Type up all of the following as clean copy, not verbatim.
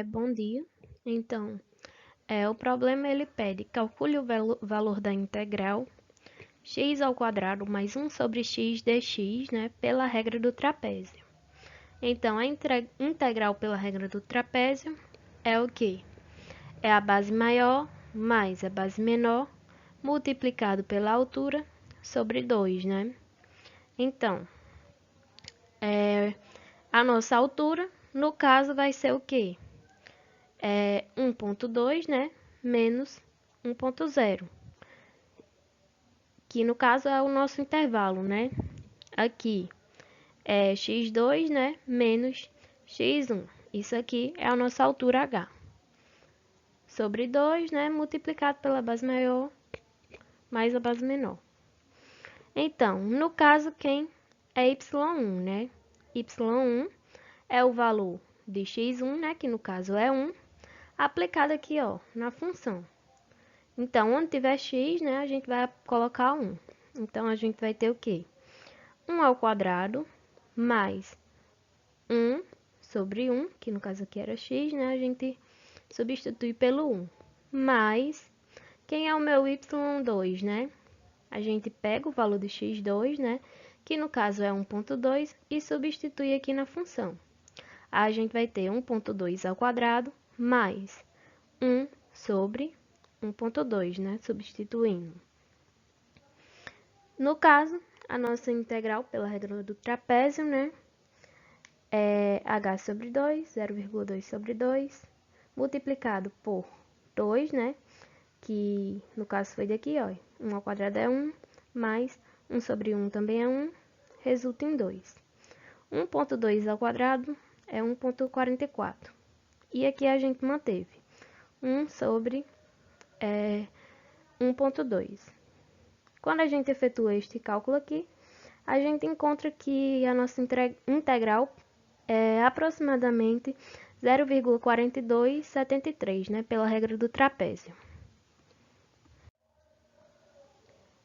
Bom dia. Então, o problema ele pede calcule o valor da integral x ao quadrado mais 1 sobre x dx, né, pela regra do trapézio. Então, a integral pela regra do trapézio é o quê? É a base maior mais a base menor multiplicado pela altura sobre 2, né? Então, a nossa altura, no caso, vai ser o quê? 1,2, né? Menos 1,0, que no caso é o nosso intervalo, né? Aqui é x2, né? Menos x1. Isso aqui é a nossa altura h. Sobre 2, né? Multiplicado pela base maior mais a base menor. Então, no caso, quem é y1, né? y1 é o valor de x1, né? Que no caso é 1, aplicado aqui, ó, na função. Então, onde tiver x, né, a gente vai colocar 1. Então, a gente vai ter o quê? 1 ao quadrado mais 1 sobre 1, que no caso aqui era x, né? A gente substitui pelo 1. Mais, quem é o meu y2, né? A gente pega o valor de x2, né? Que no caso é 1,2 e substitui aqui na função. A gente vai ter 1,2 ao quadrado mais 1 sobre 1,2, né? Substituindo. No caso, a nossa integral pela regra do trapézio, né? É h sobre 2, 0,2 sobre 2, multiplicado por 2, né? Que no caso foi daqui, ó. 1 ao quadrado é 1, mais 1 sobre 1 também é 1, resulta em 2. 1,2 ao quadrado é 1,44. E aqui a gente manteve 1 sobre 1,2. Quando a gente efetua este cálculo aqui, a gente encontra que a nossa integral é aproximadamente 0,4273, né, pela regra do trapézio.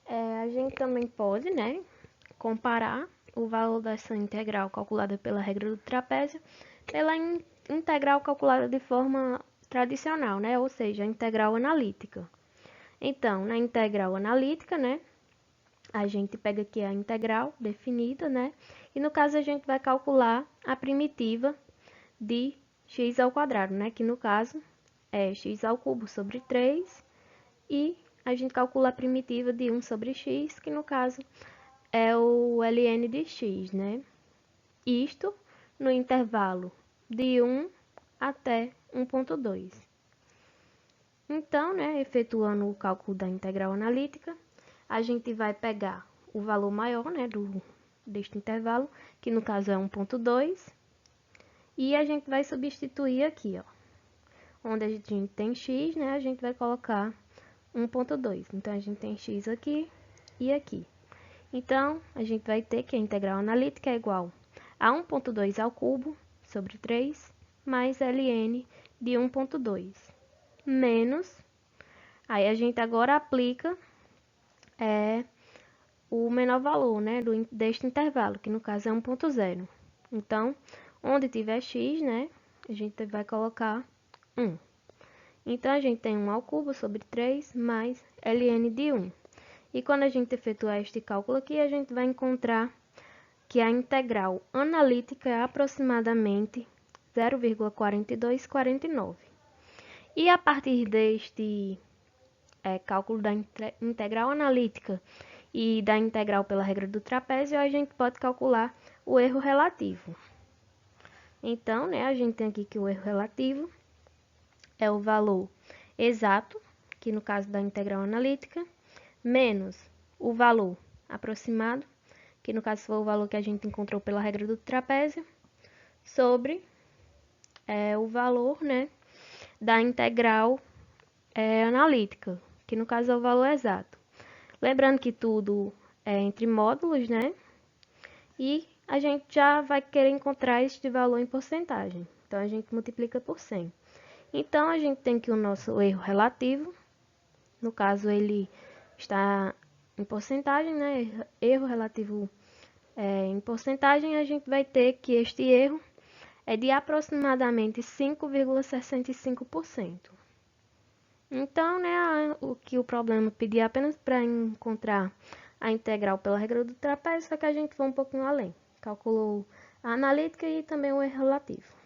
A gente também pode, né, comparar o valor dessa integral calculada pela regra do trapézio pela integral calculada de forma tradicional, né, ou seja, a integral analítica. Então, na integral analítica, né, a gente pega aqui a integral definida, né, e no caso a gente vai calcular a primitiva de x ao quadrado, né, que no caso é x ao cubo sobre 3, e a gente calcula a primitiva de 1 sobre x, que no caso é o ln de x, né? Isto no intervalo de 1 até 1,2. Então, né, efetuando o cálculo da integral analítica, a gente vai pegar o valor maior, né, deste intervalo, que no caso é 1,2, e a gente vai substituir aqui, ó. Onde a gente tem x, né, a gente vai colocar 1,2. Então, a gente tem x aqui e aqui. Então, a gente vai ter que a integral analítica é igual a 1,2 ao cubo sobre 3 mais ln de 1,2 menos, aí a gente agora aplica o menor valor, né, deste intervalo, que no caso é 1,0. Então, onde tiver x, né, a gente vai colocar 1. Então, a gente tem 1 ao cubo sobre 3 mais ln de 1. E quando a gente efetuar este cálculo aqui, a gente vai encontrar que a integral analítica é aproximadamente 0,4249. E a partir deste cálculo da integral analítica e da integral pela regra do trapézio, a gente pode calcular o erro relativo. Então, né, a gente tem aqui que o erro relativo é o valor exato, que no caso da integral analítica, menos o valor aproximado, que no caso foi o valor que a gente encontrou pela regra do trapézio, sobre o valor, né, da integral analítica, que no caso é o valor exato. Lembrando que tudo é entre módulos, né? E a gente já vai querer encontrar este valor em porcentagem. Então, a gente multiplica por 100. Então, a gente tem que o nosso erro relativo, no caso, ele está em porcentagem, né? Erro relativo em porcentagem, a gente vai ter que este erro é de aproximadamente 5,65%. Então, né, o que o problema pedia apenas para encontrar a integral pela regra do trapézio, só que a gente foi um pouquinho além. Calculou a analítica e também o erro relativo.